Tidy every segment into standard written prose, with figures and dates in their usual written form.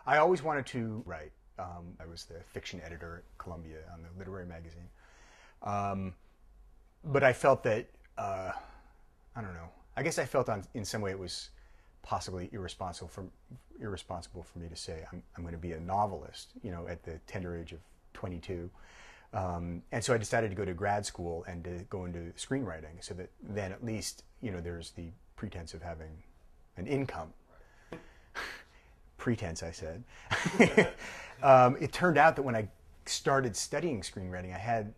I always wanted to write. I was the fiction editor at Columbia on the literary magazine. But I felt that, I don't know, I guess I felt in some way it was possibly irresponsible for me to say I'm going to be a novelist, at the tender age of 22. And so I decided to go to grad school and to go into screenwriting so that then at least, there's the pretense of having an income. Pretense, I said. It turned out that when I started studying screenwriting, I had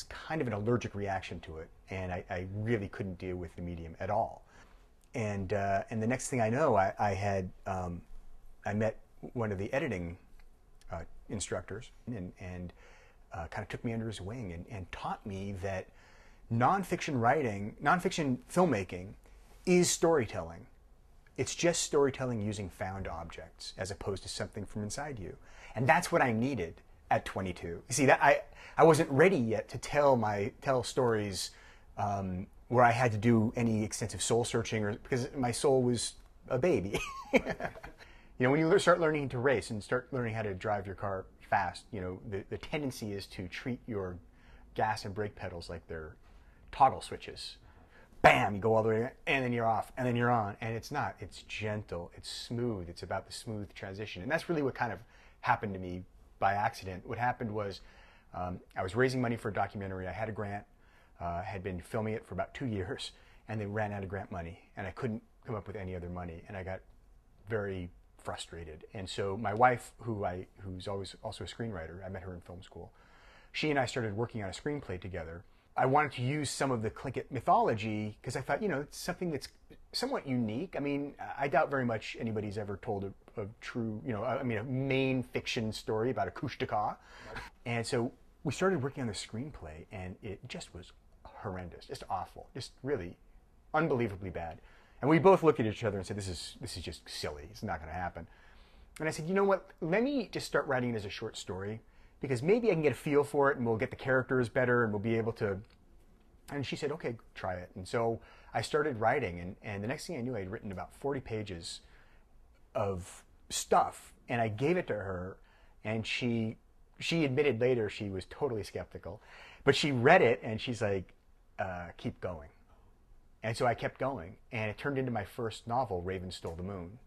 kind of an allergic reaction to it, and I really couldn't deal with the medium at all. And the next thing I know, I met one of the editing instructors and kind of took me under his wing and taught me that nonfiction filmmaking is storytelling. It's just storytelling using found objects as opposed to something from inside you. And that's what I needed at 22. You see, that I wasn't ready yet to tell stories where I had to do any extensive soul searching, because my soul was a baby. When you start learning to race and start learning how to drive your car fast, the tendency is to treat your gas and brake pedals like they're toggle switches. Bam, you go all the way, and then you're off, and then you're on. And it's not. It's gentle. It's smooth. It's about the smooth transition. And that's really what kind of happened to me by accident. What happened was I was raising money for a documentary. I had a grant, had been filming it for about 2 years, and they ran out of grant money. And I couldn't come up with any other money. And I got very frustrated. And so my wife, who's always also a screenwriter, I met her in film school, she and I started working on a screenplay together. I wanted to use some of the Tlingit mythology because I thought, it's something that's somewhat unique. I mean, I doubt very much anybody's ever told a true, a main fiction story about a Kushtaka. And so we started working on the screenplay, and it just was horrendous, just awful, just really unbelievably bad. And we both looked at each other and said, this is just silly. It's not going to happen. And I said, you know what? Let me just start writing it as a short story, because maybe I can get a feel for it and we'll get the characters better and we'll be able to. And she said, okay, try it. And so I started writing, and the next thing I knew, I had written about 40 pages of stuff, and I gave it to her, and she admitted later she was totally skeptical, but she read it and she's like, keep going. And so I kept going, and it turned into my first novel, Raven Stole the Moon.